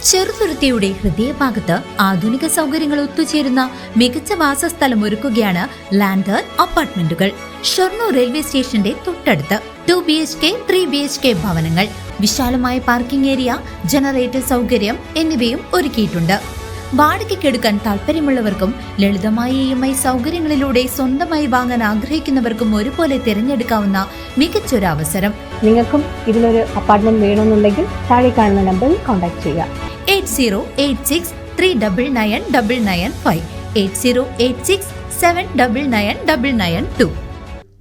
ചെറുതുരുത്തിയുടെ ഹൃദയഭാഗത്ത് ആധുനിക സൗകര്യങ്ങൾ ഒത്തുചേരുന്ന മികച്ച വാസസ്ഥലം ഒരുക്കുകയാണ് ലാൻഡർ അപ്പാർട്ട്മെന്റുകൾ. ഷൊർണൂർ റെയിൽവേ സ്റ്റേഷന്റെ തൊട്ടടുത്ത് 2 BHK 3 BHK ഭവനങ്ങൾ, വിശാലമായ പാർക്കിംഗ് ഏരിയ, ജനറേറ്റർ സൗകര്യം എന്നിവയും ഒരുക്കിയിട്ടുണ്ട്. വാടകയ്ക്കെടുക്കാൻ താല്പര്യമുള്ളവർക്കും ലളിതമായ EMI സൗകര്യങ്ങളിലൂടെ സ്വന്തമായി വാങ്ങാൻ ആഗ്രഹിക്കുന്നവർക്കും ഒരുപോലെ തിരഞ്ഞെടുക്കാവുന്ന മികച്ചൊരു അവസരം. നിങ്ങൾക്കും ഇതിലൊരു അപ്പാർട്ട്മെന്റ് വേണമെന്നുണ്ടെങ്കിൽ താഴെ കാണുന്ന നമ്പറിൽ കോൺടാക്ട് ചെയ്യുക. 8086 3999995 8086 7999992.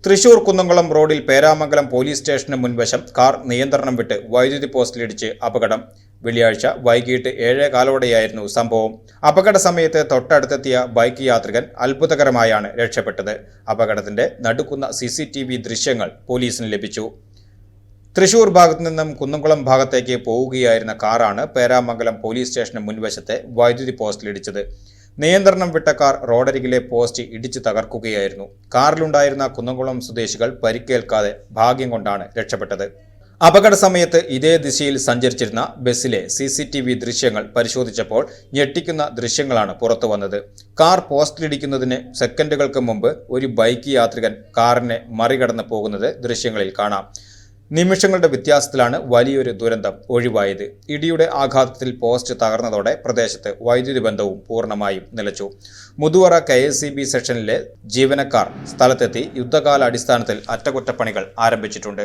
തൃശൂർ കുന്നംകുളം റോഡിൽ പേരാമംഗലം പോലീസ് സ്റ്റേഷന് മുൻവശം കാർ നിയന്ത്രണം വിട്ട് വൈദ്യുതി പോസ്റ്റിലിടിച്ച് അപകടം. വെള്ളിയാഴ്ച വൈകിട്ട് 7:15 സംഭവം. അപകട സമയത്ത് തൊട്ടടുത്തെത്തിയ ബൈക്ക് യാത്രികൻ അത്ഭുതകരമായാണ് രക്ഷപ്പെട്ടത്. അപകടത്തിന്റെ നടുക്കുന്ന CCTV ദൃശ്യങ്ങൾ പോലീസിന് ലഭിച്ചു. തൃശൂർ ഭാഗത്തു നിന്നും കുന്നംകുളം ഭാഗത്തേക്ക് പോവുകയായിരുന്ന കാറാണ് പേരാമംഗലം പോലീസ് സ്റ്റേഷന് മുൻവശത്തെ വൈദ്യുതി പോസ്റ്റിലിടിച്ചത്. നിയന്ത്രണം വിട്ട കാർ റോഡരികിലെ പോസ്റ്റ് ഇടിച്ചു തകർക്കുകയായിരുന്നു. കാറിലുണ്ടായിരുന്ന കുന്നംകുളം സ്വദേശികൾ പരിക്കേൽക്കാതെ ഭാഗ്യം കൊണ്ടാണ് രക്ഷപ്പെട്ടത്. അപകട സമയത്ത് ഇതേ ദിശയിൽ സഞ്ചരിച്ചിരുന്ന ബസ്സിലെ CCTV ദൃശ്യങ്ങൾ പരിശോധിച്ചപ്പോൾ ഞെട്ടിക്കുന്ന ദൃശ്യങ്ങളാണ് പുറത്തു വന്നത്. കാർ പോസ്റ്റിലിടിക്കുന്നതിന് സെക്കൻഡുകൾക്ക് മുമ്പ് ഒരു ബൈക്ക് യാത്രികൻ കാറിനെ മറികടന്ന് പോകുന്നത് ദൃശ്യങ്ങളിൽ കാണാം. നിമിഷങ്ങളുടെ വ്യത്യാസത്തിലാണ് വലിയൊരു ദുരന്തം ഒഴിവായത്. ഇടിയുടെ ആഘാതത്തിൽ പോസ്റ്റ് തകർന്നതോടെ പ്രദേശത്ത് വൈദ്യുതി ബന്ധവും പൂർണ്ണമായും നിലച്ചു. മുതുവറ KSEB സെക്ഷനിലെ ജീവനക്കാർ സ്ഥലത്തെത്തി യുദ്ധകാല അടിസ്ഥാനത്തിൽ അറ്റകുറ്റപ്പണികൾ ആരംഭിച്ചിട്ടുണ്ട്.